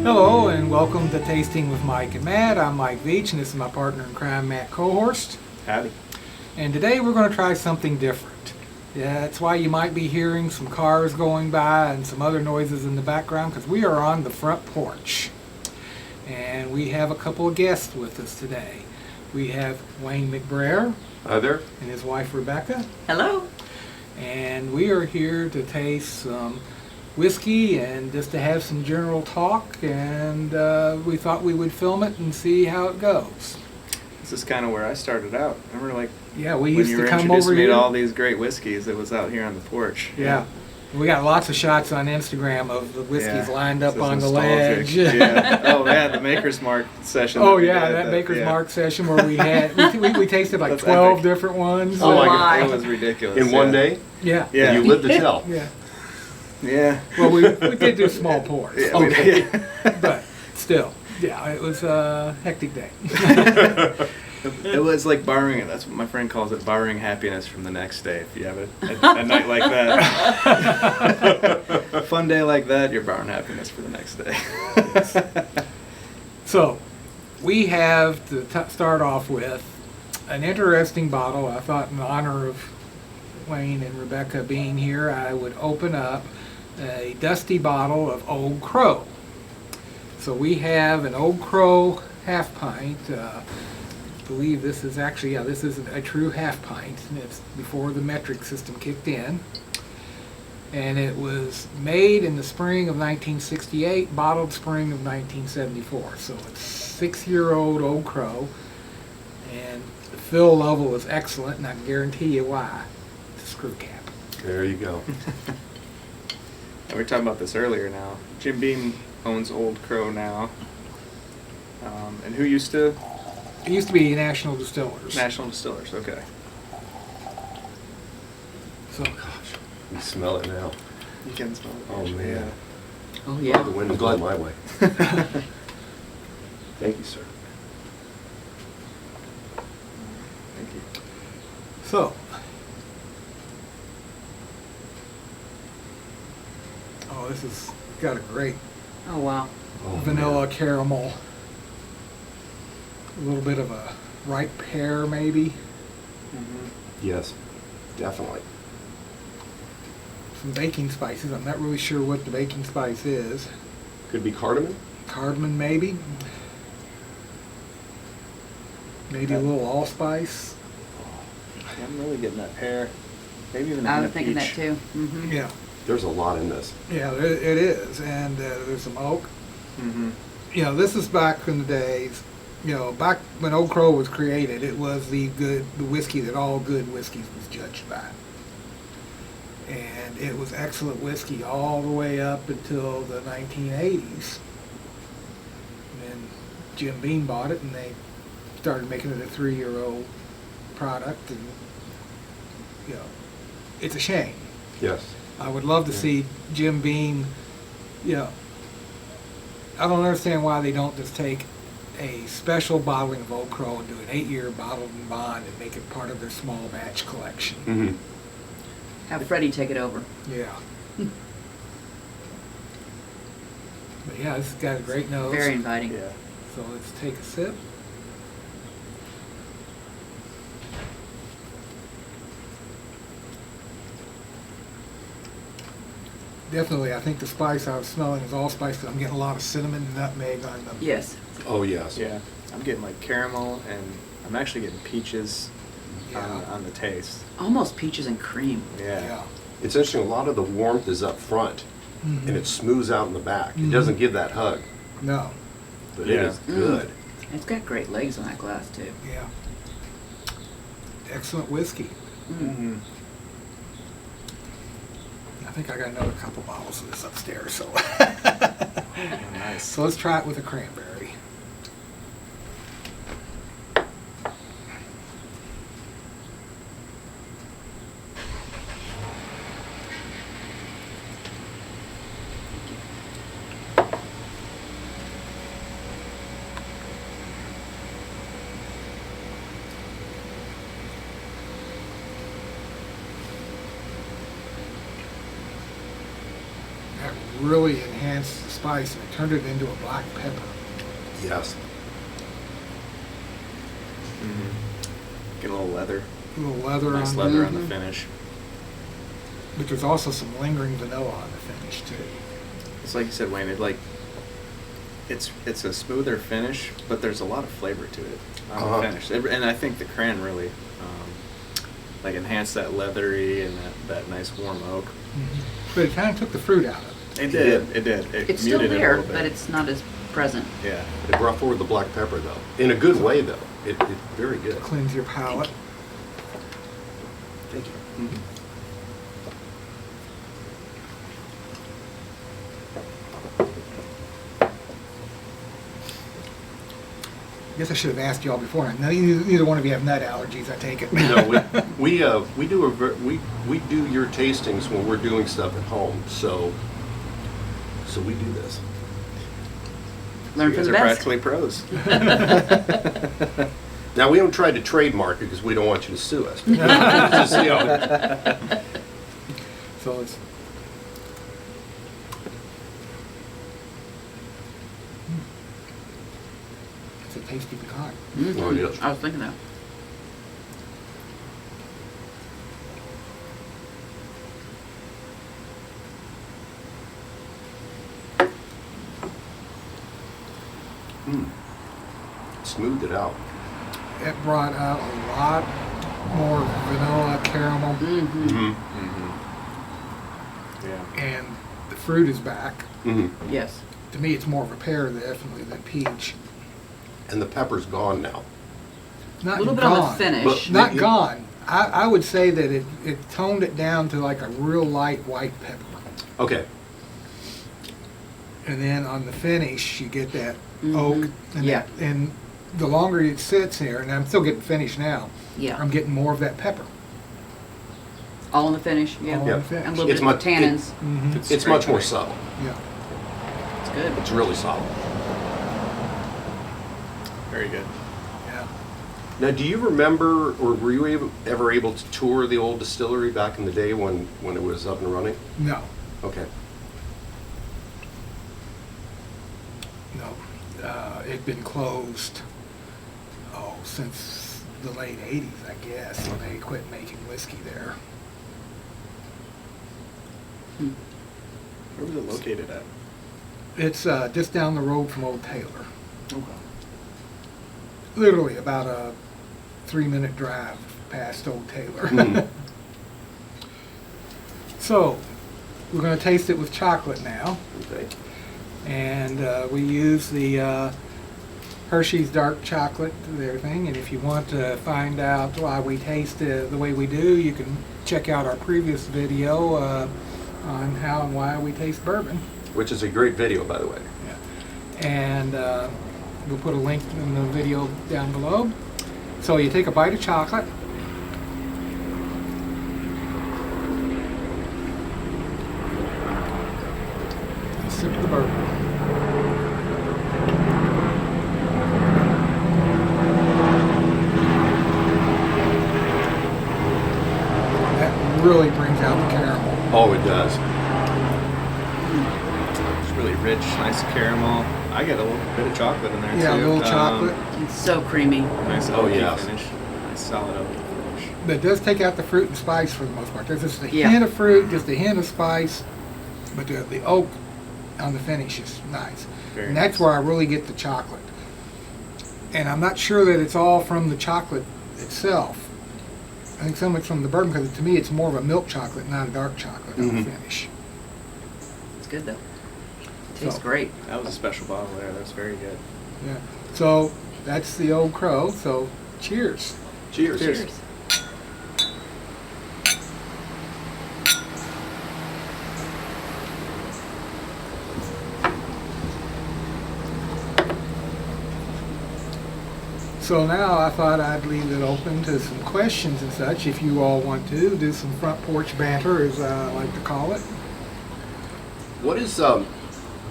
Hello and welcome to Tasting with Mike and Matt. I'm Mike Veach and this is my partner in crime, Matt Cohorst. Howdy. And today we're going to try something different. Yeah, that's why you might be hearing some cars going by and some other noises in the background, because we are on the front porch. And we have a couple of guests with us today. We have Wayne McBrayer. Hi there. And his wife Rebecca. Hello. And we are here to taste some whiskey and just to have some general talk, and we thought we would film it and see how it goes. This is kind of where I started out. Remember, like, Yeah, we when used you to were come introduced over me here. to all these great whiskeys, it was out here on the porch. Yeah. We got lots of shots on Instagram of the whiskeys lined up This is on the nostalgic. ledge. Yeah. Oh, yeah, the Maker's Mark session. Oh we yeah, did, that Baker's yeah. Mark session where we had we tasted like That's 12 epic. different ones. Oh my God. It was ridiculous. In one day? Yeah. Yeah. And you lived to tell. Yeah. Yeah. Well, we did do small pours. Yeah, Okay. yeah. But still, yeah, it was a hectic day. It was like borrowing, that's what my friend calls it, borrowing happiness from the next day. If you have a night like that, a fun day like that, you're borrowing happiness for the next day. So, we have to start off with an interesting bottle. I thought in honor of Wayne and Rebecca being here, I would open up a dusty bottle of Old Crow. So we have an Old Crow half pint. I believe this is actually, this is a true half pint. And it's before the metric system kicked in. And it was made in the spring of 1968, bottled spring of 1974. So it's 6-year-old Old Crow. And the fill level is excellent, and I can guarantee you why. It's a screw cap. There you go. We were talking about this earlier now. Jim Beam owns Old Crow now. And who used to? It used to be National Distillers. National Distillers, okay. So, You smell it now. You can smell it. Oh, man. Oh The yeah. wind is glad- blowing my way. Thank you, sir. Thank you. so. Oh, this has got a great Oh wow. Oh, vanilla man. caramel. A little bit of a ripe pear, maybe. Mm-hmm. Yes, definitely. Some baking spices. I'm not really sure what the baking spice is. Could be cardamom? Cardamom, maybe. Maybe a little allspice. I'm really getting that pear. Maybe even a I hint was of thinking that peach. too. Mm-hmm. Yeah, There's a lot in this. yeah, it is. And there's some oak. Mm-hmm. You know, this is back in the days, you know, back when Old Crow was created, it was the whiskey that all good whiskeys was judged by. And it was excellent whiskey all the way up until the 1980s. And Jim Beam bought it and they started making it a 3-year-old product, and, you know, it's a shame. Yes. I would love to Yeah. see Jim Beam, you know, I don't understand why they don't just take a special bottling of Old Crow and do an 8-year bottled and bond and make it part of their small batch collection. Mm-hmm. Have Freddie take it over. Yeah. But yeah, this has got a great nose. Very inviting. Yeah. So let's take a sip. Definitely, I think the spice I was smelling is allspice, because I'm getting a lot of cinnamon and nutmeg on them. Yes. Oh, yes. Yeah. I'm getting like caramel, and I'm actually getting peaches Yeah. on the taste. Almost peaches and cream. Yeah. It's interesting, a lot of the warmth is up front, Mhm. and it smooths out in the back. Mhm. It doesn't give that hug, No. but it Yeah. is good. It's got great legs on that glass too. Yeah. Excellent whiskey. Mm-hmm. I think I got another couple bottles of this upstairs, so. Nice. So let's try it with a cranberry. really enhanced the spice and it turned it into a black pepper. Yes. Get a little leather. A little leather Nice on leather there. on the finish. But there's also some lingering vanilla on the finish too. It's like you said, Wayne. It's a smoother finish, but there's a lot of flavor to it on the finish. And I think the cran really like enhanced that leathery and that nice warm oak. But it kind of took the fruit out of it. It did. It did. It It's still muted it a there, little bit. but it's not as present. Yeah. It brought forward the black pepper, though. In a good way, though. It's very good. Cleanse your palate. Thank you. I guess I should have asked you all before. Neither one of you have nut allergies, I take it. No, we do your tastings when we're doing stuff at home, so we do this. Learn You from guys the are best. practically pros. Now, we haven't tried to trademark it because we don't want you to sue us. Just, you know, So it's. It's a tasty pecan. Oh, it is. I was thinking that. Smoothed it out. It brought out a lot more vanilla, caramel, Yeah. and the fruit is back. Yes. To me, it's more of a pear, definitely, than peach. And the pepper's gone now. Not A little bit gone. on the finish. But- Not gone. I would say that it toned it down to like a real light white pepper. Okay. And then on the finish, you get that oak. And Yeah. and the longer it sits here, and I'm still getting finished now, Yeah. I'm getting more of that pepper. All in the finish. Yeah. All in Yeah. the finish. And a little It's bit much- of tannins. Mhm. It's much more subtle. Yeah. It's good. It's really solid. Very good. Yeah. Now, do you remember, or were you ever able to tour the old distillery back in the day when it was up and running? No. Okay. No. It'd been closed, since the late 80s, I guess, when they quit making whiskey there. Where was it located at? It's just down the road from Old Taylor. Literally about a 3-minute drive past Old Taylor. Mhm. So, we're going to taste it with chocolate now. Okay. And we use the Hershey's dark chocolate and everything. And if you want to find out why we taste it the way we do, you can check out our previous video on how and why we taste bourbon. Which is a great video, by the way. And we'll put a link in the video down below. So you take a bite of chocolate. And sip the bourbon. That really brings out the caramel. Oh, it does. It's really rich, nice caramel. I get a little bit of chocolate in there too. Yeah, a little chocolate. It's so creamy. Nice Oh, oaky yes. finish. Nice solid oak finish. But it does take out the fruit and spice for the most part. There's just a Yeah. hint of fruit, just a hint of spice, but the oak on the finish is nice. Very And that's nice. where I really get the chocolate. And I'm not sure that it's all from the chocolate itself. I think some of it's from the bourbon, because to me it's more of a milk chocolate, not a dark chocolate on the finish. It's good though. Tastes So- great. That was a special bottle there. That's very good. Yeah. So that's the Old Crow. So cheers. Cheers. Cheers. So now I thought I'd leave it open to some questions and such, if you all want to do some front porch banter, as I like to call it.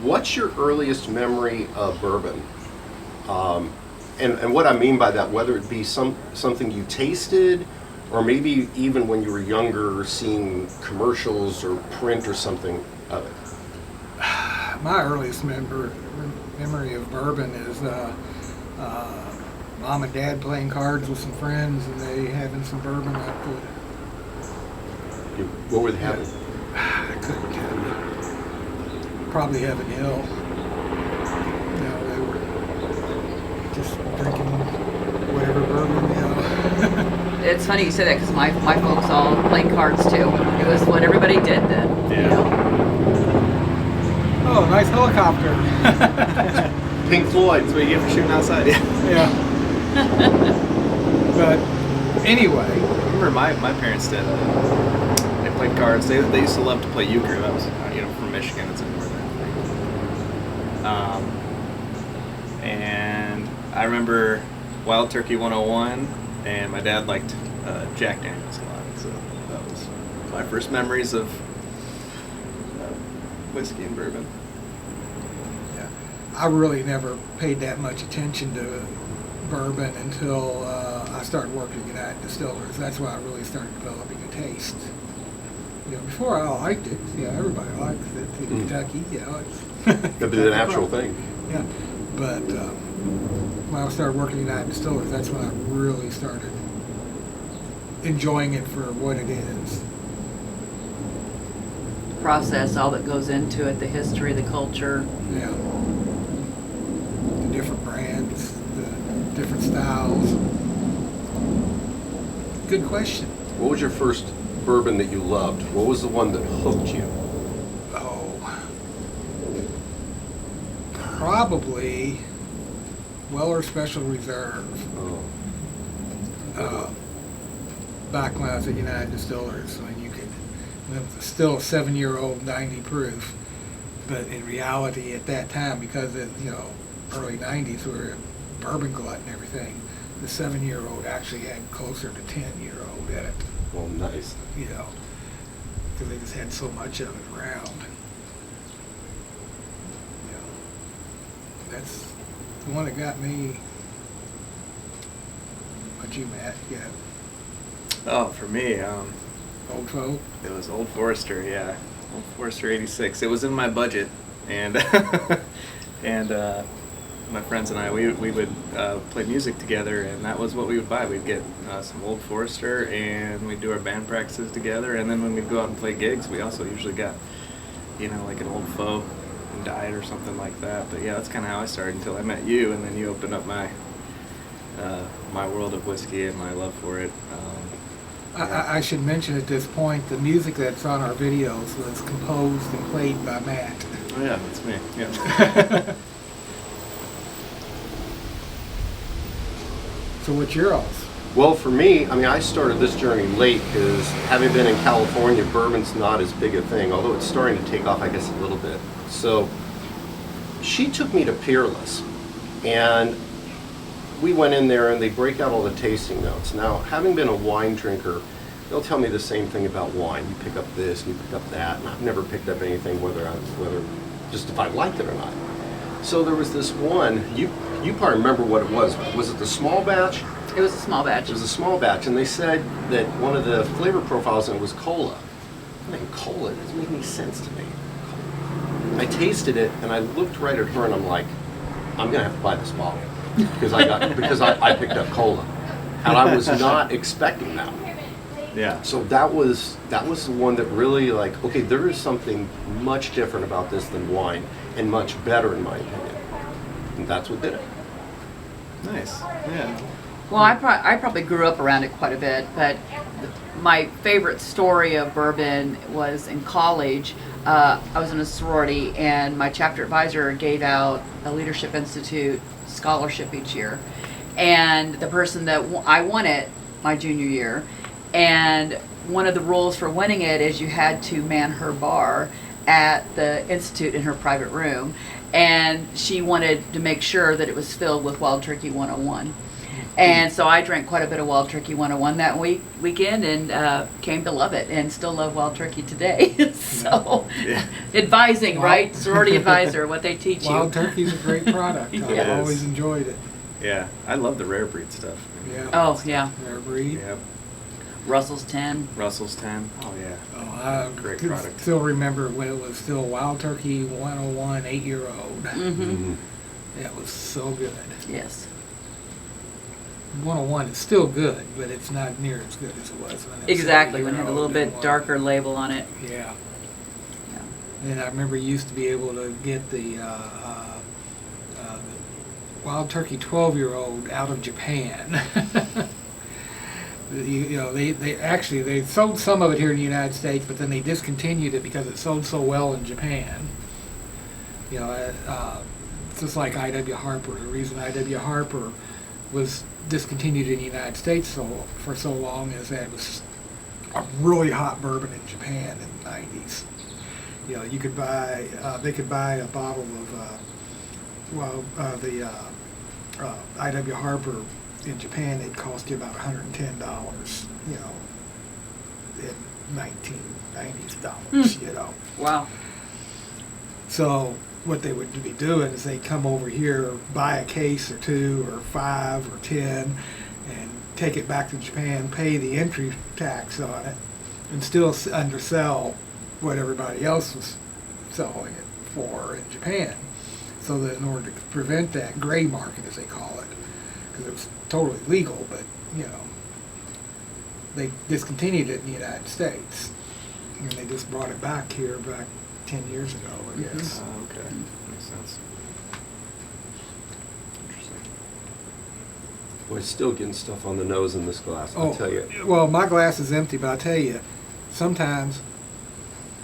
What's your earliest memory of bourbon? And what I mean by that, whether it be something you tasted, or maybe even when you were younger, seeing commercials or print or something of it. my earliest memory of bourbon is Mom and Dad playing cards with some friends, and they having some bourbon up the. What were they having? I couldn't tell you. Probably Heaven Hill. No, they were just drinking whatever bourbon, It's funny you say that because my folks all played cards too. It was what everybody did then. Yeah. You know? Oh, nice helicopter. Pink Floyd. That's what you get for shooting outside. Yeah. Yeah. But anyway, I remember my parents did. They played cards. They used to love to play euchre. That was from Michigan. It's a northern thing. And I remember Wild Turkey 101, and my dad liked Jack Daniels a lot. So that was my first memories of whiskey and bourbon. yeah, I really never paid that much attention to bourbon until I started working at United Distillers. That's why I really started developing a taste. Before I liked it. Everybody likes it in Kentucky. It's That'd be the natural thing. Yeah, but when I started working at United Distillers, that's when I really started enjoying it for what it is. Process, all that goes into it, the history, the culture. Yeah, the different brands, the different styles. Good question. What was your first bourbon that you loved? What was the one that hooked you? Oh, probably Weller Special Reserve. Oh. Back when I was at United Distillers, when it was still a 7-year-old 90 proof, but in reality at that time, because of early 90s, we were a bourbon glut and everything, the 7-year-old actually had closer to 10-year-old in it. Well, nice. Because they just had so much of it around. That's the one that got me. What you, Matt? Yeah. Oh, for me, Old Folk. it was Old Forester. Yeah, Old Forester '86. It was in my budget, and my friends and I, we would play music together, and that was what we would buy. We'd get some Old Forester, and we'd do our band practices together, and then when we'd go out and play gigs, we also usually got, like an Old Faux and Diet or something like that. But yeah, that's kind of how I started until I met you, and then you opened up my my world of whiskey and my love for it. I should mention at this point the music that's on our videos was composed and played by Matt. Oh yeah, that's me. Yeah. So what's yours? Well, for me, I started this journey late because having been in California, bourbon's not as big a thing, although it's starting to take off, I guess, a little bit. So she took me to Peerless, and we went in there and they break out all the tasting notes. Now, having been a wine drinker, they'll tell me the same thing about wine. You pick up this and you pick up that, and I've never picked up anything whether just if I liked it or not. So there was this one, you probably remember what it was. Was it the small batch? It was a small batch. It was a small batch, and they said that one of the flavor profiles in it was cola. I mean, cola doesn't make any sense to me. I tasted it, and I looked right at her, and I'm like, I'm gonna have to buy this bottle because I picked up cola, and I was not expecting that. Yeah. So that was the one that really okay, there is something much different about this than wine, and much better in my opinion, and that's what did it. Nice. Yeah. Well, I probably grew up around it quite a bit, but my favorite story of bourbon was in college. I was in a sorority, and my chapter advisor gave out a Leadership Institute scholarship each year. And the person that I won it my junior year, and one of the rules for winning it is you had to man her bar at the institute in her private room, and she wanted to make sure that it was filled with Wild Turkey 101. And so I drank quite a bit of Wild Turkey 101 that weekend and came to love it and still love Wild Turkey today. So, Yeah. advising, right? Sorority advisor, what they teach Wild you. Turkey's a great product. It I've is. always enjoyed it. Yeah. I love the rare breed stuff. Yeah. Oh, yeah. Rare breed. Yep. Russell's 10. Russell's 10. Oh yeah. Oh, I Great could product. still remember when it was still Wild Turkey 101 8-year-old. Mm-hmm. It was so good. Yes. 101 is still good, but it's not near as good as it was when it was Exactly, when it had a 8-year-old little bit and darker label on it. Yeah. Yeah. And I remember you used to be able to get the Wild Turkey 12-year-old out of Japan. You know, they sold some of it here in the United States, but then they discontinued it because it sold so well in Japan. You know, it's just like I.W. Harper. The reason I.W. Harper was discontinued in the United States for so long is that it was a really hot bourbon in Japan in the 90s. You know, you could buy, they could buy a bottle of, the I.W. Harper in Japan. It'd cost you about $110, you know, in 1990s dollars, you know. Wow. So what they would be doing is they'd come over here, buy a case or 2 or 5 or 10, and take it back to Japan, pay the entry tax on it, and still undersell what everybody else was selling it for in Japan. So that in order to prevent that gray market, as they call it, because it was totally legal, but, you know, they discontinued it in the United States. And they just brought it back here back 10 years ago, I guess. Oh, okay. Makes sense. Interesting. We're still getting stuff on the nose in this glass, I'll tell you. Well, my glass is empty, but I'll tell you, sometimes,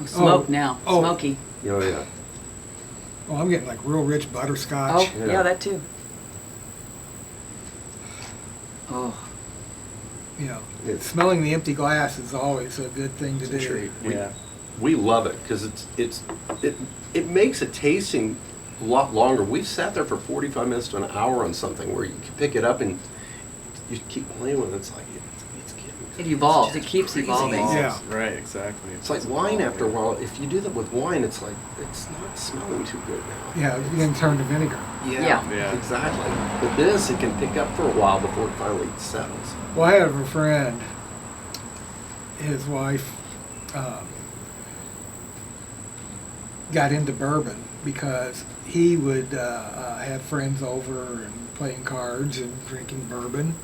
Oh, smoke Oh. now. Oh. Smoky. Oh, yeah. I'm getting like real rich Oh, butterscotch. Yeah. yeah, that too. Oh, You know, It's- smelling the empty glass is always a good thing to It's a do. treat. Yeah. We love it because it makes it tasting a lot longer. We've sat there for 45 minutes to an hour on something where you can pick it up and you keep playing with it. It's like it's getting. it evolves. It just keeps crazy. evolving. Yeah. Right. Exactly. It's like wine after a while. If you do that with wine, it's like it's not smelling too good now. Yeah, you can turn to vinegar. Yeah. Yeah. Exactly. But this, it can pick up for a while before it finally settles. Well, I have a friend, his wife got into bourbon because he would have friends over and playing cards and drinking bourbon.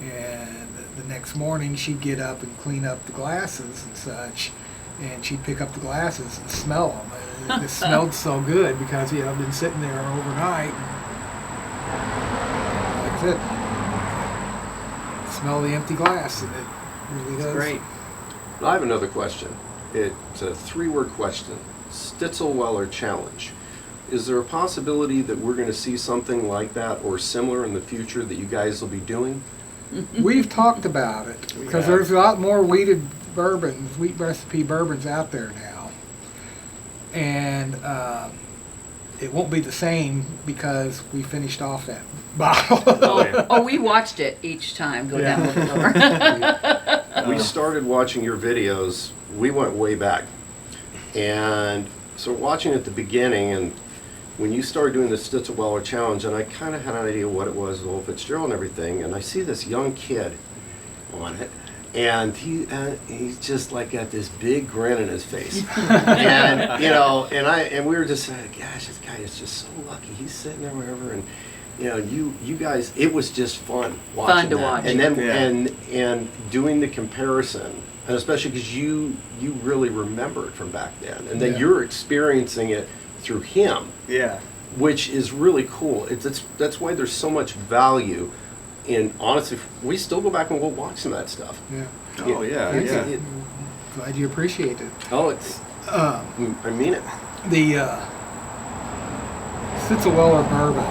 And the next morning she'd get up and clean up the glasses and such, and she'd pick up the glasses and smell them. And it smelled so good because he had been sitting there overnight. Like I said, smell the empty glass, and it really does. Great. I have another question. It's a 3-word question. Stitzelweller Challenge. Is there a possibility that we're going to see something like that or similar in the future that you guys will be doing? We've talked about it We because have. there's a lot more wheat recipe bourbons out there now, and it won't be the same because we finished off that bottle. Oh, we watched it each time go down the floor. We started watching your videos. We went way back. And so watching at the beginning, and when you started doing the Stitzelweller Challenge, and I kind of had an idea what it was, Old Fitzgerald and everything, and I see this young kid on it, and he's just like got this big grin in his face. And, you know, and we were just like, gosh, this guy is just so lucky. He's sitting there wherever, and, you know, you guys, it was just fun watching Fun to that. watch. And then, Yeah. and doing the comparison, and especially because you really remember it from back then, and then Yeah. you're experiencing it through him, Yeah. which is really cool. That's why there's so much value in, honestly, we still go back and we'll watch some of that stuff. Yeah. Oh yeah. Thanks. Yeah. Glad you appreciate it. Oh, it's, I mean it. The Stitzelweller bourbon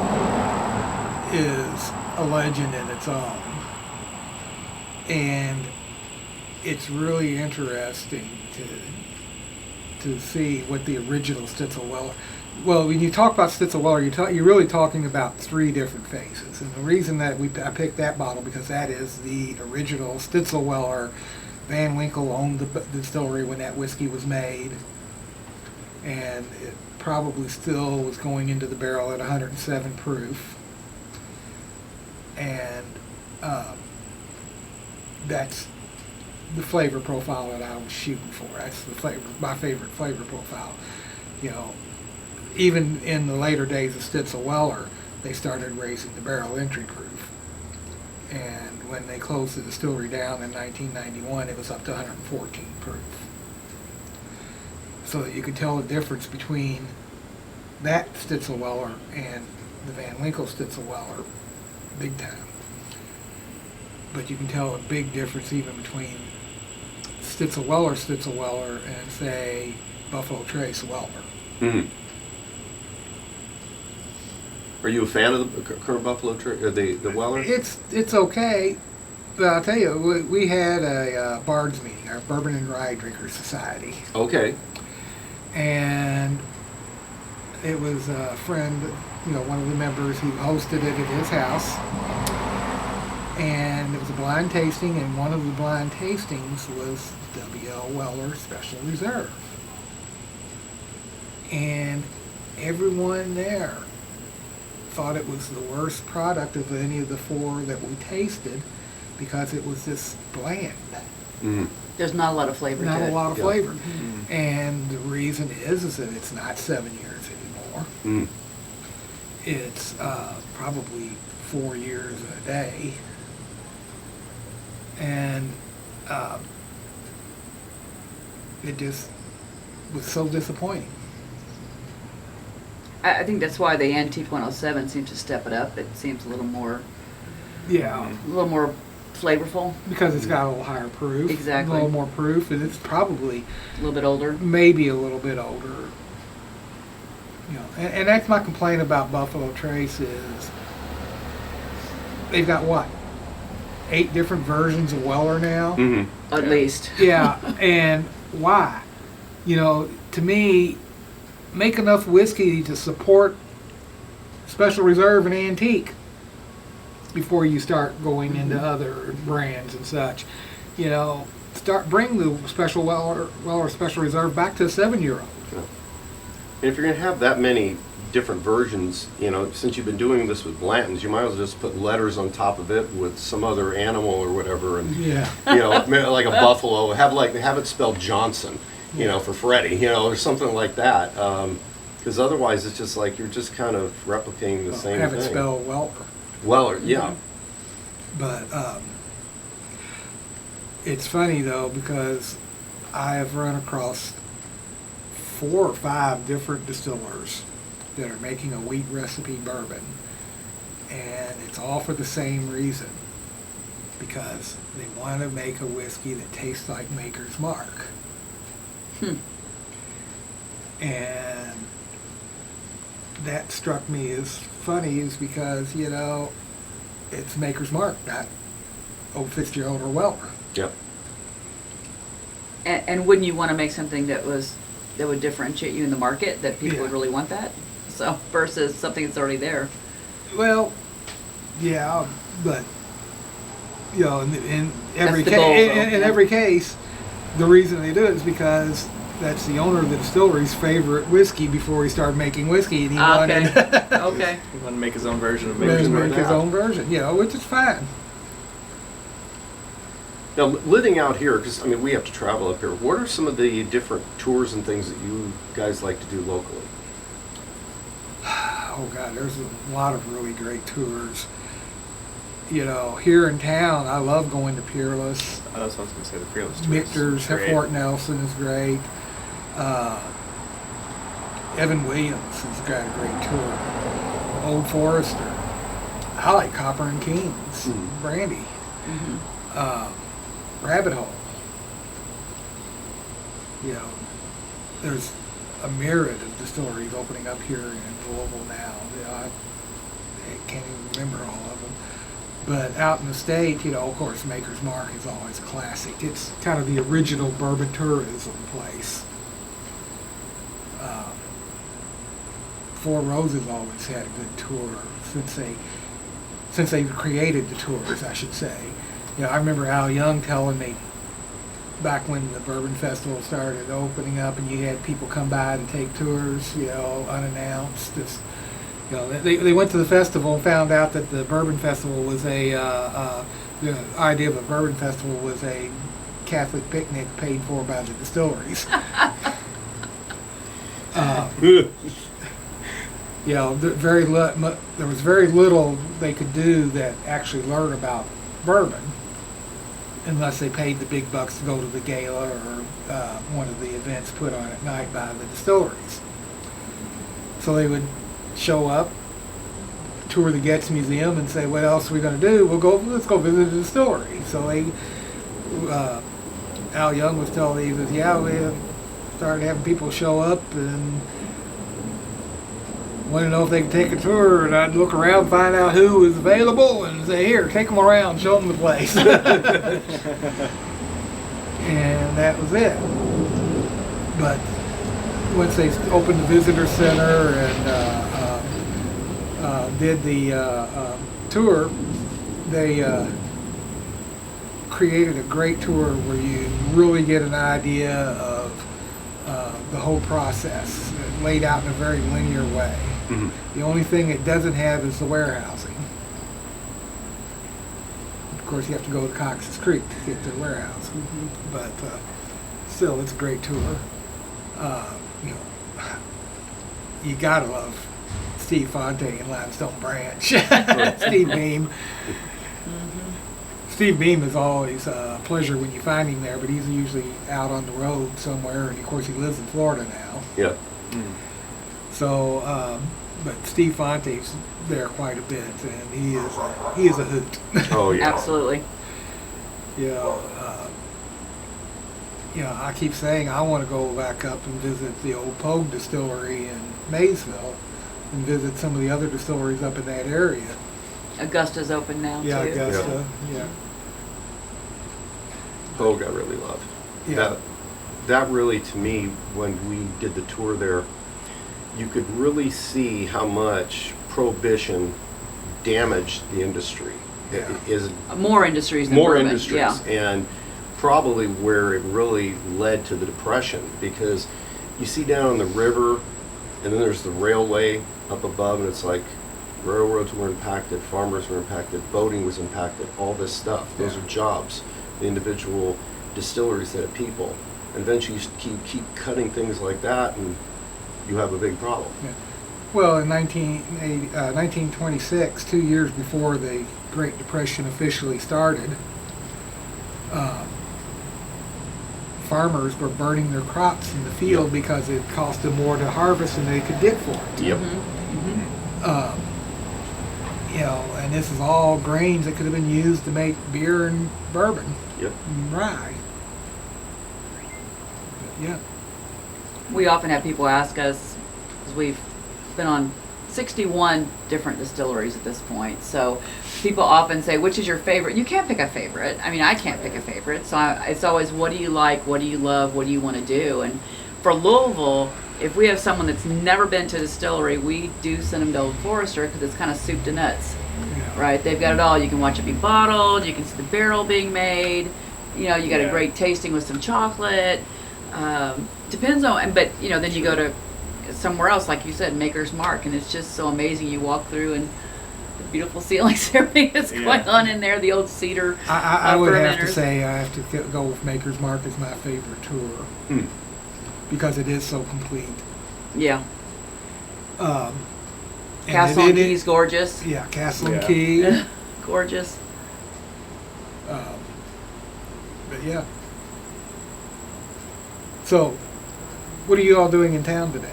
is a legend in its own, and it's really interesting to see what the original Stitzelweller. Well, when you talk about Stitzelweller, you're really talking about 3 different phases, and the reason that I picked that bottle because that is the original Stitzelweller. Van Winkle owned the distillery when that whiskey was made, and it probably still was going into the barrel at 107 proof, and that's the flavor profile that I was shooting for. That's my favorite flavor profile. You know, even in the later days of Stitzel Weller, they started raising the barrel entry proof. And when they closed the distillery down in 1991, it was up to 114 proof. So that you could tell the difference between that Stitzel Weller and the Van Winkle Stitzel Weller big time. But you can tell a big difference even between Stitzel Weller and say Buffalo Trace Weller. Mm-hmm. Are you a fan of the current Buffalo Trace, the Weller? It's okay, but I'll tell you, we had a Bard's meeting, our Bourbon and Rye Drinkers Society, Okay. and it was a friend, you know, one of the members who hosted it at his house, and it was a blind tasting, and one of the blind tastings was W.L. Weller Special Reserve. And everyone there thought it was the worst product of any of the four that we tasted because it was just bland. Mm-hmm. There's not a lot of flavor Not to a it. lot of Yeah. flavor. Mm. And the reason is that it's not 7 years anymore. Mm. It's probably 4 years a day. And it just was so disappointing. I think that's why the Antique 107 seems to step it up. It seems a little more Yeah, flavorful, because it's got a little higher proof. Exactly. A little more proof, and it's probably a little bit older. maybe a little bit older. You know, and that's my complaint about Buffalo Trace is they've got what? 8 different versions of Weller now? Mm-hmm. At least. Yeah, and why? You know, to me, make enough whiskey to support Special Reserve and Antique before you start going into other brands and such. You know, bring the Special Weller Special Reserve back to a 7-year-old. Yeah. And if you're going to have that many different versions, you know, since you've been doing this with Blanton's, you might as well just put letters on top of it with some other animal or whatever, and Yeah. you know, like a buffalo. Have it spelled Johnson, you know, for Freddie, you know, or something like that. Because otherwise, it's just like you're just kind of replicating the same Have thing. it spelled Weller. Weller, yeah. But it's funny though, because I have run across 4 or 5 different distillers that are making a wheat recipe bourbon, and it's all for the same reason, because they want to make a whiskey that tastes like Maker's Mark. And that struck me as funny, is because, you know, it's Maker's Mark, not Old Fitzgerald or Weller. Yep. And wouldn't you want to make something that would differentiate you in the market, that people would Yeah. really want that? So versus something that's already there. Well, yeah, but you know, in every That's the goal, case, though. in Yeah. every case, the reason they do it is because that's the owner of the distillery's favorite whiskey before he started making whiskey, and he wanted Okay. He wanted to make his own version of to Maker's make Mark. his own version, you know, which is fine. Now, living out here, because I mean, we have to travel up here. What are some of the different tours and things that you guys like to do locally? Oh God, there's a lot of really great tours. You know, here in town, I love going to Peerless. Oh, that's what I was going to say. The Peerless tour. Michter's Great. Fort Nelson is great. Evan Williams has got a great tour. Old Forester. I like Copper and Kings. Mhm. Brandy. Mm-hmm. Rabbit Hole. You know, there's a myriad of distilleries opening up here in Louisville now. You know, I can't even remember all of them. But out in the state, you know, of course, Maker's Mark is always classic. It's kind of the original bourbon tourism place. Four Roses always had a good tour since they created the tours, I should say. You know, I remember Al Young telling me back when the Bourbon Festival started opening up, and you had people come by to take tours, you know, unannounced. Just, you know, they went to the festival and found out that the Bourbon Festival was the idea of a Bourbon Festival was a Catholic picnic paid for by the distilleries. You know, there was very little they could do that actually learn about bourbon, unless they paid the big bucks to go to the gala or one of the events put on at night by the distilleries. So they would show up, tour the Getz Museum, and say, "What else are we going to do? Let's go visit the distillery." So Al Young was telling me, we started having people show up and wanted to know if they could take a tour, and I'd look around, find out who was available, and say, "Here, take them around, show them the place." And that was it. But once they opened the visitor center and did the tour, they created a great tour where you really get an idea of the whole process, laid out in a very linear way. Mhm. The only thing it doesn't have is the warehousing. Of course, you have to go to Cox's Creek to get to the warehouse, but still, it's a great tour. You know, you gotta love Steve Fonte and Limestone Branch. Steve Beam. Steve Beam is always a pleasure when you find him there, but he's usually out on the road somewhere, and of course he lives in Florida now. Yeah. So, but Steve Fonte's there quite a bit, and he is a hoot. Oh yeah. Absolutely. You know, I keep saying I want to go back up and visit the old Pogue Distillery in Maysville, and visit some of the other distilleries up in that area. Augusta's open now Yeah, too. Augusta. Yeah. Pogue I really loved. Yeah. That really, to me, when we did the tour there, you could really see how much Prohibition damaged the industry. Yeah. It is More industries than more bourbon. industries, Yeah. and probably where it really led to the Depression, because you see down on the river, and then there's the railway up above, and it's like railroads were impacted, farmers were impacted, boating was impacted, all this stuff. Those Yeah. are jobs. The individual distilleries that have people. And eventually you keep cutting things like that, and you have a big problem. Yeah. Well, in 1926, 2 years before the Great Depression officially started, farmers were burning their crops in the field because it cost them more to harvest than they could get for it. Yep. You know, and this is all grains that could have been used to make beer and bourbon Yep. and rye. But yeah. We often have people ask us, because we've been on 61 different distilleries at this point, so people often say, which is your favorite? You can't pick a favorite. I mean, I can't pick a favorite, so it's always, what do you like, what do you love, what do you want to do? And for Louisville, if we have someone that's never been to a distillery, we do send them to Old Forester, because it's kind of soup to nuts, Yeah. right? They've got it all. You can watch it be bottled, you can see the barrel being made, you know, you got a Yeah. great tasting with some chocolate. Depends on, but you know, then you go to somewhere else, like you said, Maker's Mark, and it's just so amazing. You walk through and the beautiful ceilings, everything that's Yeah. going on in there, the old cedar. I would have to fermenters. say I have to go with Maker's Mark as my favorite tour because it is so complete. Yeah. And Castle it and is- Key's gorgeous. Yeah, Castle and Yeah. Key. Gorgeous. But yeah. So, what are you all doing in town today?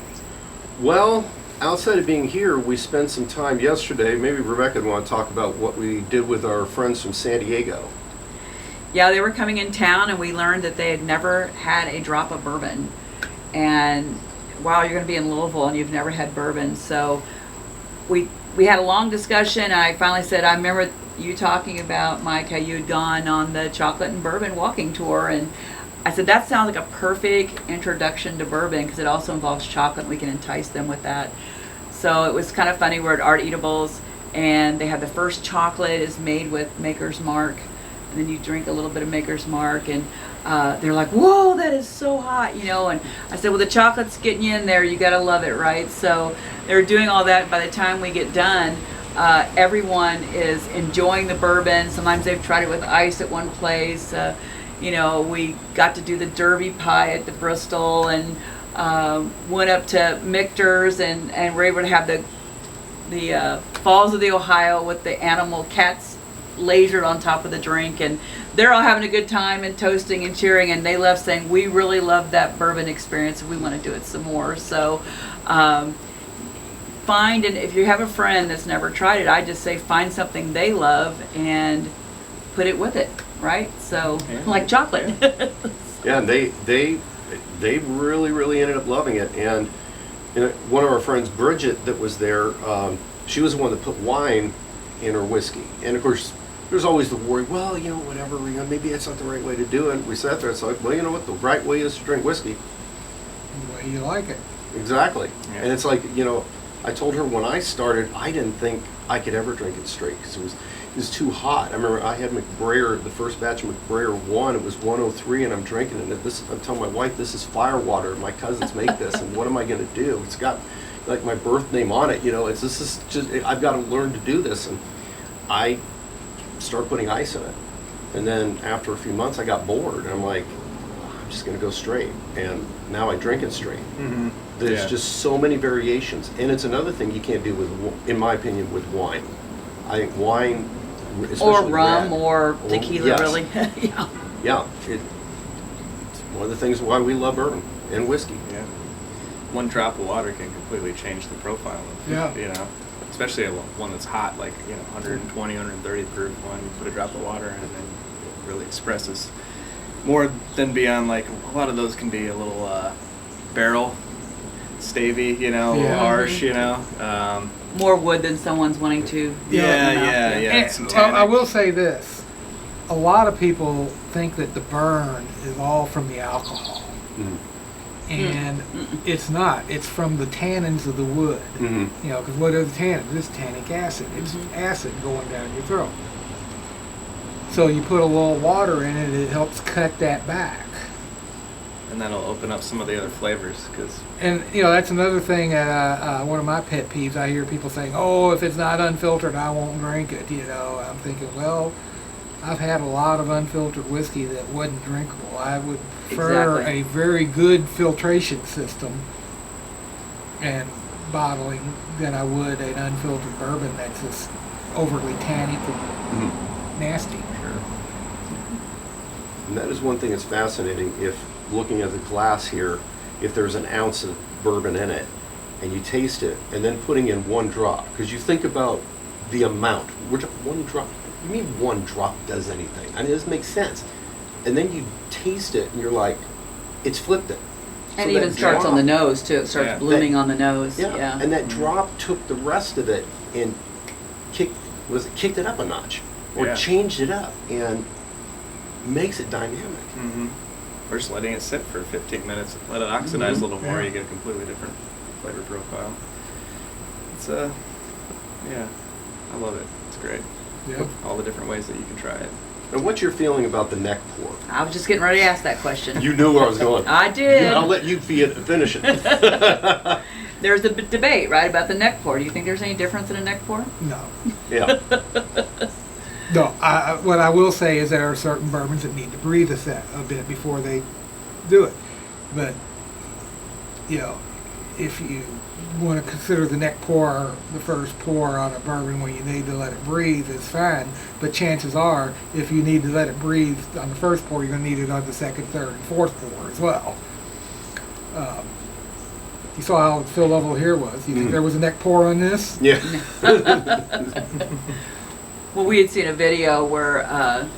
Well, outside of being here, we spent some time yesterday. Maybe Rebecca would want to talk about what we did with our friends from San Diego. Yeah, they were coming in town, and we learned that they had never had a drop of bourbon. And wow, you're going to be in Louisville and you've never had bourbon. So we had a long discussion, and I finally said, I remember you talking about, Mike, how you had gone on the chocolate and bourbon walking tour, and I said, that sounds like a perfect introduction to bourbon, because it also involves chocolate, and we can entice them with that. So it was kind of funny. We're at Art Eatables, and they have the first chocolate is made with Maker's Mark, and then you drink a little bit of Maker's Mark, and they're like, whoa, that is so hot, you know. And I said, well, the chocolate's getting you in there, you gotta love it, right? So they're doing all that. By the time we get done, everyone is enjoying the bourbon. Sometimes they've tried it with ice at one place. You know, we got to do the Derby pie at the Bristol, and went up to Michter's, and were able to have the Falls of the Ohio with the animal cats lasered on top of the drink, and they're all having a good time and toasting and cheering, and they left saying, we really loved that bourbon experience and we want to do it some more. So find, and if you have a friend that's never tried it, I just say find something they love and put it with it, right? So like chocolate. Yeah, and they really ended up loving it. And one of our friends, Bridget, that was there, she was the one that put wine in her whiskey. And of course, there's always the worry, well, whatever, maybe that's not the right way to do it. We sat there, it's like, well, you know what, the right way is to drink whiskey. The way you like it. Exactly. Yeah. And it's like, I told her when I started, I didn't think I could ever drink it straight because it was too hot. I remember I had McBrayer, the first batch of McBrayer 1, it was 103, and I'm drinking it. And I'm telling my wife, this is fire water. My cousins make this, and what am I going to do? It's got like my birth name on it. This is just, I've got to learn to do this. And I started putting ice in it. And then after a few months, I got bored. And I'm like, I'm just going to go straight. And now I drink it straight. Mm-hmm. There's just so many variations. And it's another thing you can't do with, in my opinion, with wine. I think wine, especially Or rum red, or tequila, yes. really. Yeah. Yeah, it's one of the things why we love bourbon and whiskey. Yeah. One drop of water can completely change the profile of, Yeah. especially one that's hot, like, 120, 130 proof one. You put a drop of water in and it really expresses more than beyond, like, a lot of those can be a little barrel, stavey, a little harsh, More wood than someone's wanting to. Yeah. And, Some well, I tannic. will say this. A lot of people think that the burn is all from the alcohol. Mm. And it's not. It's from the tannins of the wood. Mm-hmm. Because what are the tannins? It's tannic acid. It's acid going down your throat. So you put a little water in it, it helps cut that back. And that'll open up some of the other flavors, because And, that's another thing, one of my pet peeves. I hear people saying, oh, if it's not unfiltered, I won't drink it, I'm thinking, well, I've had a lot of unfiltered whiskey that wasn't drinkable. I would prefer Exactly. a very good filtration system and bottling than I would an unfiltered bourbon that's just overly tannic and nasty. And that is one thing that's fascinating. If looking at the glass here, if there's an ounce of bourbon in it, and you taste it, and then putting in one drop, because you think about the amount. One drop. You mean one drop does anything? It doesn't make sense. And then you taste it, and you're like, it's flipped it. And So even that starts on the drop- nose too. It starts Yeah. blooming on the nose. Yeah. Yeah. And that drop took the rest of it and kicked it up a notch, or Yeah. changed it up, and makes it dynamic. Or just letting it sit for 15 minutes, let it oxidize a little more, Yeah. you get a completely different flavor profile. It's I love it. It's great. Yeah. All the different ways that you can try it. And what's your feeling about the neck pour? I was just getting ready to ask that question. You knew where I was going. I did. I'll let you finish it. There's a debate, right, about the neck pour. Do you think there's any difference in a neck pour? No. Yeah. No, what I will say is there are certain bourbons that need to breathe a bit before they do it. But, if you want to consider the neck pour the first pour on a bourbon when you need to let it breathe, it's fine. But chances are, if you need to let it breathe on the first pour, you're going to need it on the second, third, and fourth pour as well. You saw how the fill level here was. You think there was a neck pour on this? Yeah. Well, we had seen a video where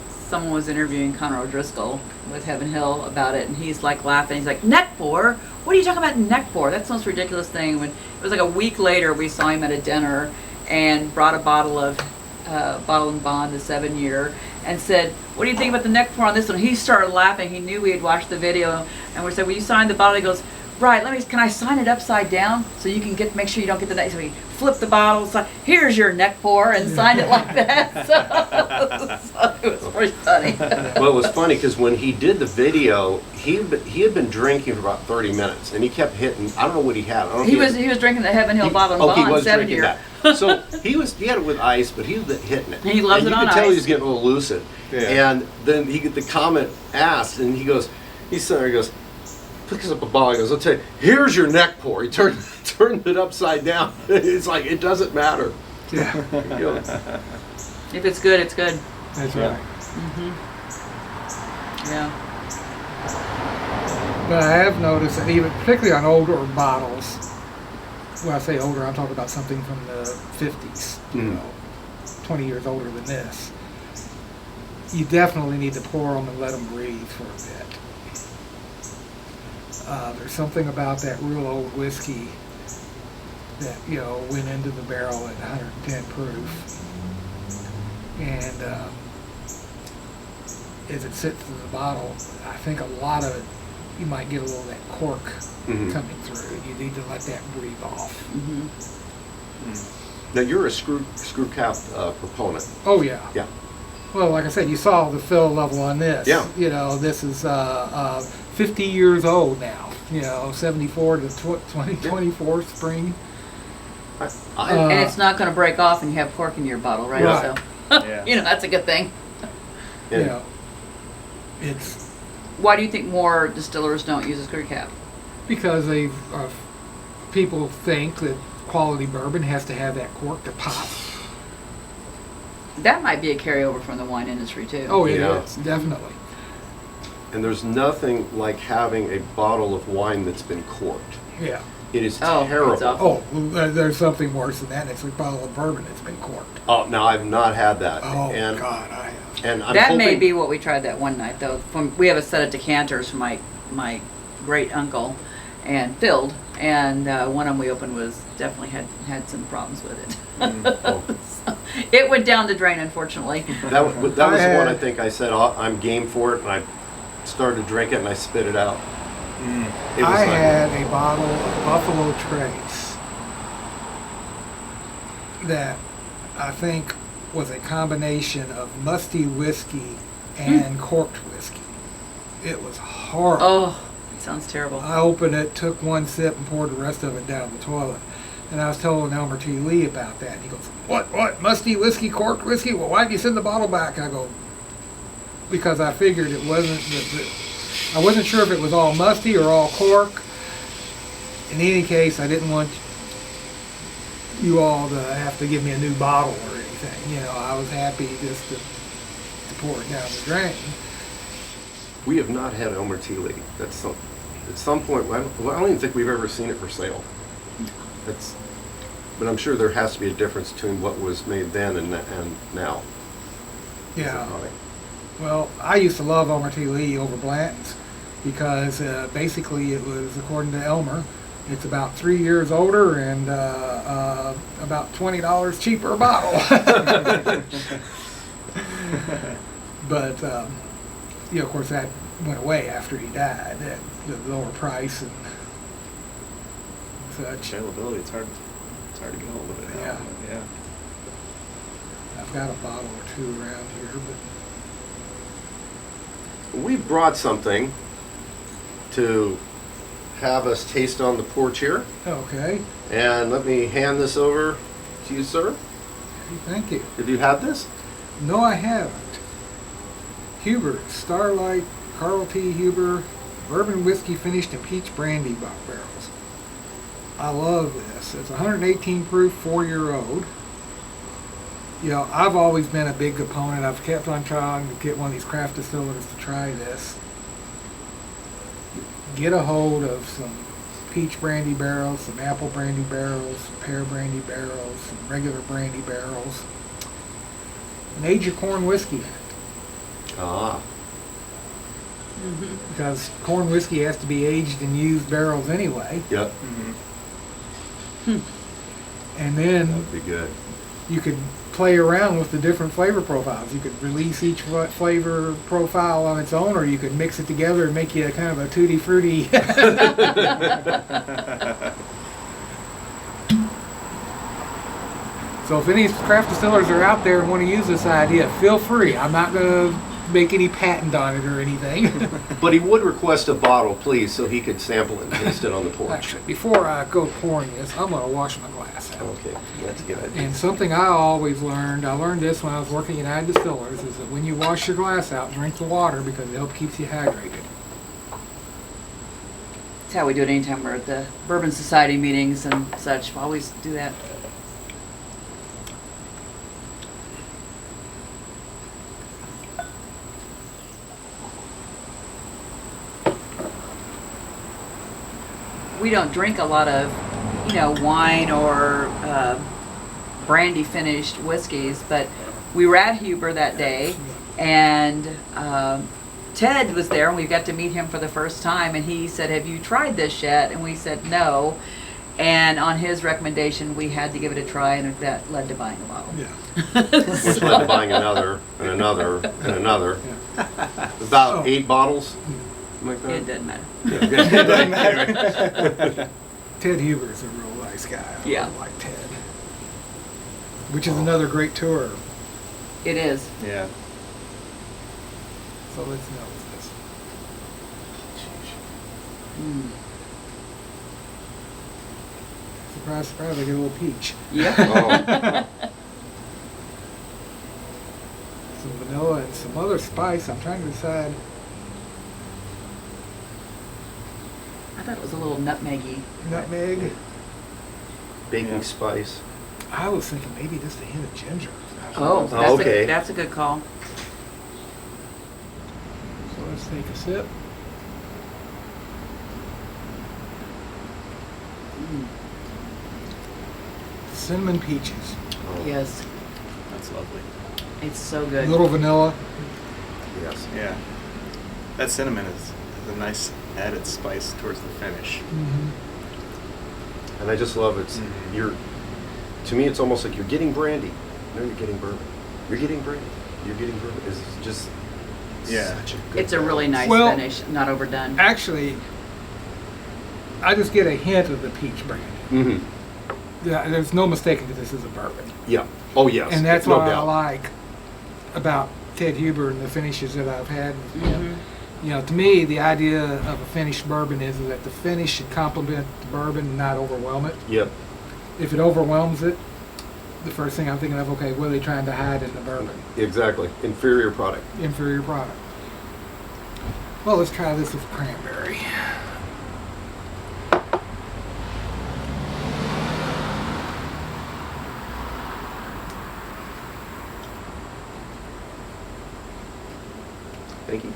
someone was interviewing Conor O'Driscoll with Heaven Hill about it, and he's like laughing. He's like, neck pour? What are you talking about neck pour? That's the most ridiculous thing. When it was like a week later, we saw him at a dinner and brought a bottle of Bottle and Bond, the 7-year, and said, what do you think about the neck pour on this one? He started laughing. He knew we had watched the video, and we said, will you sign the bottle? He goes, right, can I sign it upside down so you can make sure you don't get the neck? So we flip the bottle, so here's your neck pour, and sign it like that. So it was pretty funny. Well, it was funny because when he did the video, he had been drinking for about 30 minutes, and he kept hitting. I don't know what he had. I don't know if He was drinking the Heaven Hill bottle Oh, and he Bond was 7 drinking year. that. So he had it with ice, but he was hitting it. He loves and it on you could tell ice. he was getting a little lucid. Yeah. And then the comment asked, and he's sitting there, he goes, picks up a bottle, he goes, I'll tell you, here's your neck pour. He turned it upside down. It's like, it doesn't matter. Yeah, You know, If it's good, it's good. that's Yeah. right. Yeah. But I have noticed that even, particularly on older bottles, when I say older, I'm talking about something from the 50s, you Mm. know, 20 years older than this. You definitely need to pour them and let them breathe for a bit. There's something about that real old whiskey that, you know, went into the barrel at 110 proof. And as it sits in the bottle, I think a lot of it, you might get a little of that cork Mhm. coming through. You need to let that breathe off. Now, you're a screw cap proponent. Oh, yeah. Yeah. Well, like I said, you saw the fill level on this. Yeah. You know, this is 50 years old now. You know, 74 to 2024 spring. And it's not going to break off and you have cork in your bottle, right? Right. So, Yeah. you know, that's a good thing. You And know, it's Why do you think more distillers don't use a screw cap? because people think that quality bourbon has to have that cork to pop. That might be a carryover from the wine industry too. Oh, it Yeah. is, definitely. And there's nothing like having a bottle of wine that's been corked. Yeah. It is Oh, it's terrible. awful. Oh, there's something worse than that. It's a bottle of bourbon that's been corked. Oh, no, I've not had that. Oh, and, God, I have. And I'm That hoping, may be what we tried that one night though. We have a set of decanters from my great uncle, and filled, and one of them we opened was definitely had some problems with it. Oh. So, it went down the drain, unfortunately. That was the one had- I think I said, oh, I'm game for it, and I started to drink it, and I spit it out. It was I like- had a bottle of Buffalo Trace that I think was a combination of musty whiskey and corked whiskey. It was horrible. Oh, it sounds terrible. I opened it, took one sip, and poured the rest of it down the toilet. And I was telling Elmer T. Lee about that. And he goes, What? Musty whiskey, corked whiskey? Well, why'd you send the bottle back? I go, because I figured it wasn't, I wasn't sure if it was all musty or all cork. In any case, I didn't want you all to have to give me a new bottle or anything. You know, I was happy just to pour it down the drain. We have not had Elmer T. Lee. At some point, I don't even think we've ever seen it for sale. But I'm sure there has to be a difference between what was made then and now. Yeah. Well, I used to love Elmer T. Lee over Blanton's because basically it was, according to Elmer, it's about 3 years older and about $20 cheaper a bottle. But, you know, of course, that went away after he died, at the lower price and such. Availability, it's hard to get hold of it now. Yeah. Yeah. I've got a bottle or two around here, but We brought something to have us taste on the porch here. okay. And let me hand this over to you, sir. Thank you. Have you had this? No, I haven't. Huber, Starlight, Carl T. Huber, bourbon whiskey finished in peach brandy barrels. I love this. It's 118 proof, 4-year-old. You know, I've always been a big proponent. I've kept on trying to get one of these craft distillers to try this. Get a hold of some peach brandy barrels, some apple brandy barrels, some pear brandy barrels, some regular brandy barrels, and age your corn whiskey in it. Ah. Because corn whiskey has to be aged in used barrels anyway. Yep. And That then would be good. you could play around with the different flavor profiles. You could release each flavor profile on its own, or you could mix it together and make you a kind of a tutti frutti. So if any craft distillers are out there and want to use this idea, feel free. I'm not going to make any patent on it or anything. But he would request a bottle, please, so he could sample it and taste it on the porch. Actually, before I go pouring this, I'm going to wash my glass out. Okay, that's a good idea. And something I always learned, I learned this when I was working at United Distillers, is that when you wash your glass out, drink the water because it helps keeps you hydrated. That's how we do it anytime we're at the Bourbon Society meetings and such. We always do that. We don't drink a lot of, wine or brandy finished whiskeys, but we were at Huber that day, and Ted was there, and we got to meet him for the first time, and he said, "Have you tried this yet?" And we said no, and on his recommendation, we had to give it a try, and that led to buying a bottle. Yeah. Which led to buying another, and another, and another. Yeah. About Oh. 8 bottles? Like that? It doesn't matter. It doesn't matter. Ted Huber's a real nice guy. I Yeah. like Ted. Which is another great tour. It is. Yeah. So let's know this. Mm. Surprise, surprise, I get a little peach. Yep. Oh. Some vanilla and some other spice. I'm trying to decide. I thought it was a little nutmeggy. Nutmeg. Baking Yeah. spice. I was thinking maybe just a hint of ginger. Oh, Oh, okay. That's a good call. So let's take a sip. Mm. Cinnamon peaches. Oh, Yes, That's lovely. it's so A good. little vanilla. Yes. Yeah. That cinnamon is a nice added spice towards the finish. Mm-hmm. And I just love it. Mhm. To me, it's almost like you're getting brandy. No, you're getting bourbon. You're getting brandy. You're getting bourbon. It's just Yeah. such a good It's a really nice Well- finish, not overdone. Actually, I just get a hint of the peach brandy. Mm-hmm. Yeah, there's no mistaking that this is a bourbon. Yeah. Oh, yes. And that's no what I doubt. like about Ted Huber and the finishes that I've had. Mhm. To me, the idea of a finished bourbon is that the finish should complement the bourbon and not overwhelm it. Yep. If it overwhelms it, the first thing I'm thinking of, okay, what are they trying to hide in the bourbon? Exactly. Inferior product. Inferior product. Well, let's try this with cranberry. Thank you.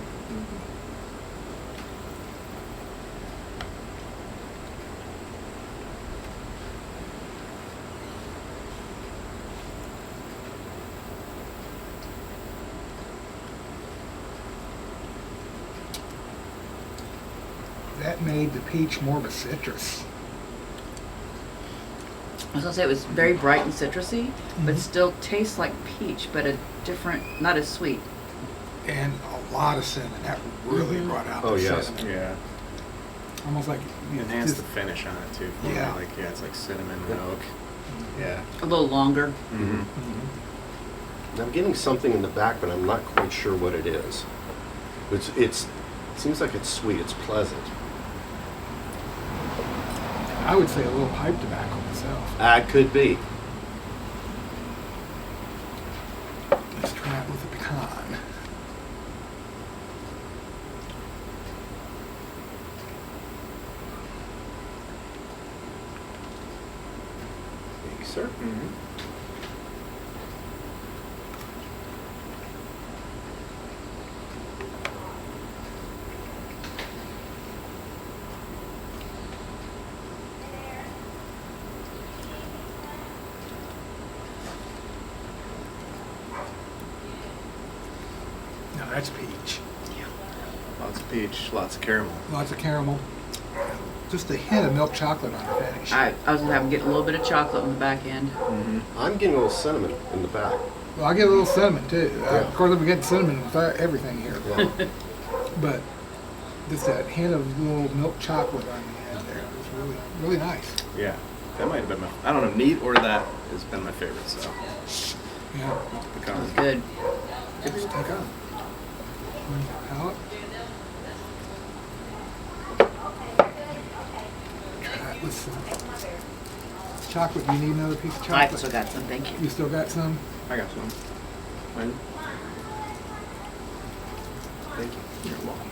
That made the peach more of a citrus. I was gonna say it was very bright and citrusy, but Mhm. still tastes like peach, but a different, not as sweet. And a lot of cinnamon. That really Mhm. brought out Oh, the yes. cinnamon. Yeah. Almost like Enhance just- the finish on it too. For Yeah. Me. Like it's like cinnamon and Yeah. oak. Yeah. A little longer. Mm-hmm. Mhm. I'm getting something in the back, but I'm not quite sure what it is. It seems like it's sweet. It's pleasant. I would say a little pipe tobacco myself. It could be. Let's try it with a pecan. Thank you, sir. Mm-hmm. That's peach. Lots of peach, lots of caramel. Lots of caramel. just a hint of milk chocolate on the finish. I was gonna have them get a little bit of chocolate on the back end. I'm getting a little cinnamon in the back. Well, I get a little cinnamon too. Yeah. Of course, I'm getting cinnamon with everything here. Yeah. But just that hint of little milk chocolate on the end there was really, really nice. Yeah, that might have been my. I don't know, neat or that has been my favorite. So Yeah. That was pecan. good. Good to take on. Palate. Try it with some chocolate. Do you need another piece of chocolate? I still got some, thank you. You still got some? I got some. Mine? Thank you. You're welcome.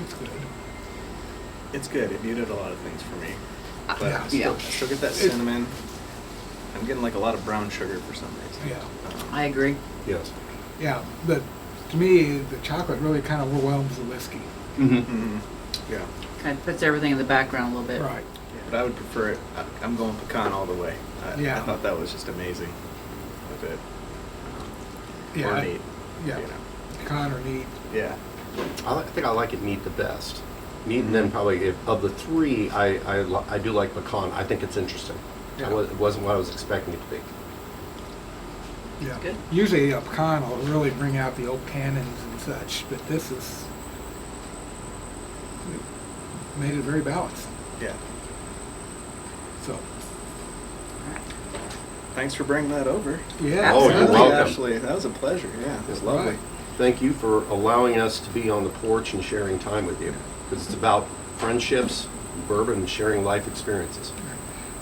It's good. It's good. It muted a lot of things for me. But Yeah. I still, Yeah. I still get that cinnamon. I'm getting like a lot of brown sugar for some reason. Yeah. I agree. Yes. Yeah, but to me, the chocolate really kind of overwhelms the whiskey. Mm-hmm. Yeah. Kind of puts everything in the background a little bit. Right. But I would prefer it. I'm going pecan all the way. I Yeah. thought that was just amazing with it. Yeah. Or neat. Yeah. You know. Pecan or neat. Yeah. I think I like it neat the best. Neat, and then probably of the three, I do like pecan. I think it's interesting. Yeah. It wasn't what I was expecting it to be. Yeah. Good. Usually a pecan will really bring out the oak tannins and such, but this is made it very balanced. Yeah. So Thanks for bringing that over. yeah. Oh, you're Absolutely, welcome. Ashley. That was a pleasure. Yeah, it was lovely. Right. Thank you for allowing us to be on the porch and sharing time with you. Because it's about friendships, bourbon, and sharing life experiences.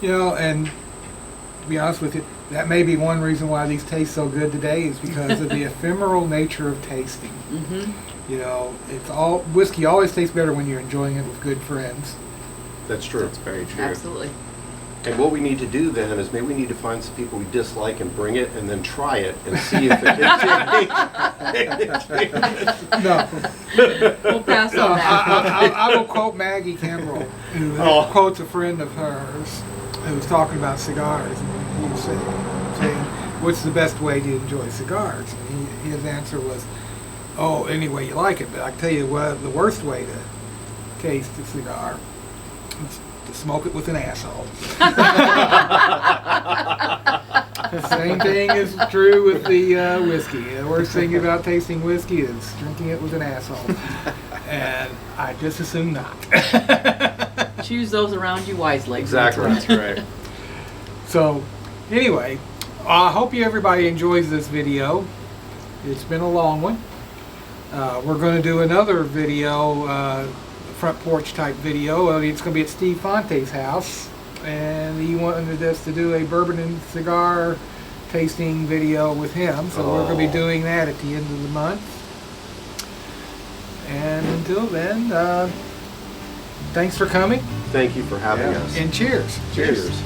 You know, and to be honest with you, that may be one reason why these taste so good today is because of the ephemeral nature of tasting. Mm-hmm. You know, it's all whiskey always tastes better when you're enjoying it with good friends. That's true. That's very true. Absolutely. And what we need to do then is maybe we need to find some people we dislike and bring it and then try it and see if it No, We'll pass no, on that. I will quote Maggie Kimbrell, who Oh. quotes a friend of hers who was talking about cigars, and he was saying, "What's the best way to enjoy cigars?" And his answer was, "Oh, any way you like it, but I can tell you what the worst way to taste a cigar is to smoke it with an asshole." The same thing is true with the whiskey. The worst thing about tasting whiskey is drinking it with an asshole. And I just assume not. Choose those around you wisely. Exactly. That's right. So, anyway, I hope everybody enjoys this video. It's been a long one. We're going to do another video, front porch type video. It's going to be at Steve Fonte's house, and he wanted us to do a bourbon and cigar tasting video with him. So we're going to be doing that at the end of the month. And until then, thanks for coming, Thank you for having Yeah. us. and cheers. Cheers. Cheers.